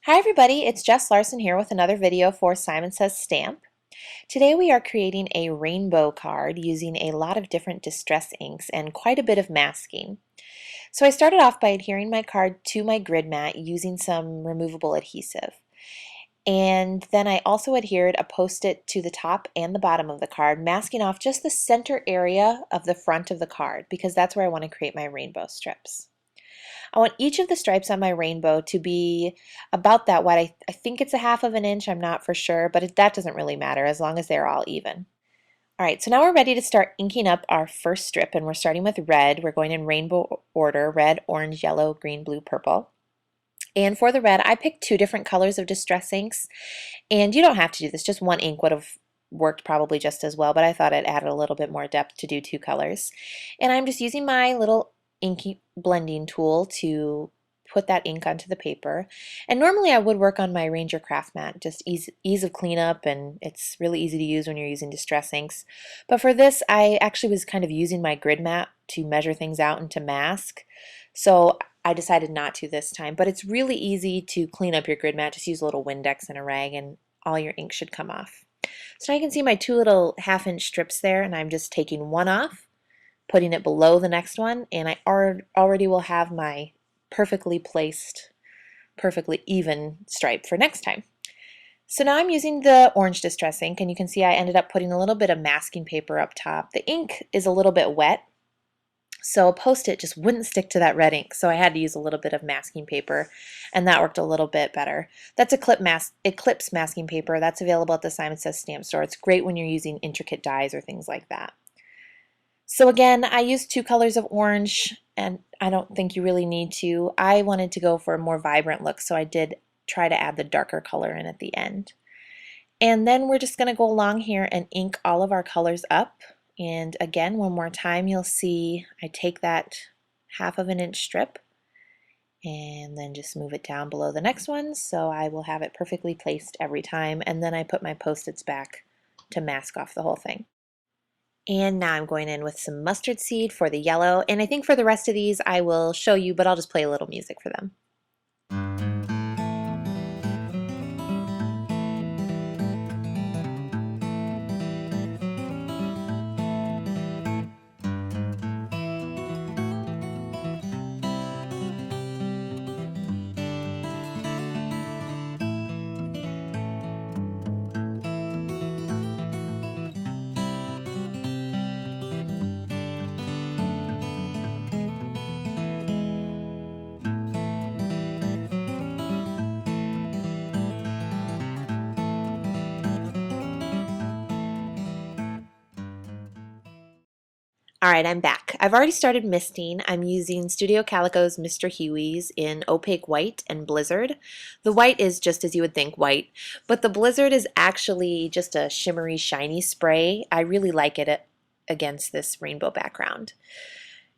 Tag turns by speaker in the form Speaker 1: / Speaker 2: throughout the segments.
Speaker 1: Hi everybody, it's Jess Larsen here with another video for Simon Says Stamp. Today we are creating a rainbow card using a lot of different distress inks and quite a bit of masking. So I started off by adhering my card to my grid mat using some removable adhesive. And then I also adhered a post-it to the top and the bottom of the card, masking off just the center area of the front of the card because that's where I want to create my rainbow strips. I want each of the stripes on my rainbow to be about that wide. I think it's a half of an inch, I'm not for sure, but that doesn't really matter as long as they're all even. All right, so now we're ready to start inking up our first strip, and we're starting with red. We're going in rainbow order: red, orange, yellow, green, blue, purple. And for the red, I picked two different colors of distress inks, and you don't have to do this, just one ink would have worked probably just as well, but I thought it added a little bit more depth to do two colors. And I'm just using my little inky blending tool to put that ink onto the paper. And normally I would work on my Ranger craft mat, just ease of cleanup, and it's really easy to use when you're using distress inks. But for this, I actually was kind of using my grid mat to measure things out and to mask. So I decided not to this time, but it's really easy to clean up your grid mat. Just use a little Windex and a rag and all your ink should come off. So now you can see my two little half-inch strips there, and I'm just taking one off, putting it below the next one, and I already will have my perfectly placed, perfectly even stripe for next time. So now I'm using the orange distress ink, and you can see I ended up putting a little bit of masking paper up top. The ink is a little bit wet, so a post-it just wouldn't stick to that red ink, so I had to use a little bit of masking paper, and that worked a little bit better. That's Eclipse masking paper. That's available at the Simon Says Stamp store. It's great when you're using intricate dies or things like that. So again, I used two colors of orange, and I don't think you really need to. I wanted to go for a more vibrant look, so I did try to add the darker color in at the end. And then we're just going to go along here and ink all of our colors up. And again, one more time, you'll see I take that half of an inch strip and then just move it down below the next one, so I will have it perfectly placed every time. And then I put my post-its back to mask off the whole thing. And now I'm going in with some mustard seed for the yellow, and I think for the rest of these I will show you, but I'll just play a little music for them. Alright, I'm back. I've already started misting. I'm using Studio Calico's Mr. Huey's in opaque white and blizzard. The white is just as you would think white, but the blizzard is actually just a shimmery, shiny spray. I really like it against this rainbow background.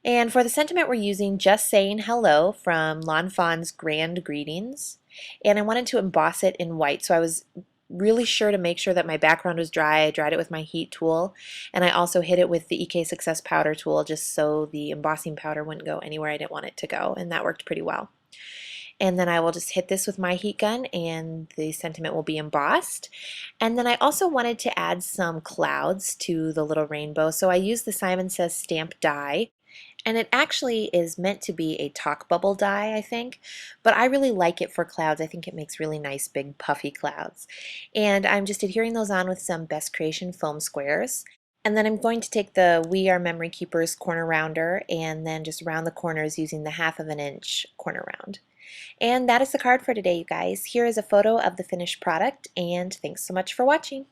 Speaker 1: And for the sentiment, we're using Just Saying Hello from Lon Fawn's Grand Greetings. And I wanted to emboss it in white, so I was really sure to make sure that my background was dry. I dried it with my heat tool, and I also hit it with the EK Success powder tool just so the embossing powder wouldn't go anywhere I didn't want it to go, and that worked pretty well. And then I will just hit this with my heat gun and the sentiment will be embossed. And then I also wanted to add some clouds to the little rainbow, so I used the Simon Says Stamp die. And it actually is meant to be a talk bubble die, I think, but I really like it for clouds. I think it makes really nice big puffy clouds. And I'm just adhering those on with some Best Creation foam squares. And then I'm going to take the We Are Memory Keepers corner rounder and then just round the corners using the half of an inch corner round. And that is the card for today, you guys. Here is a photo of the finished product, and thanks so much for watching.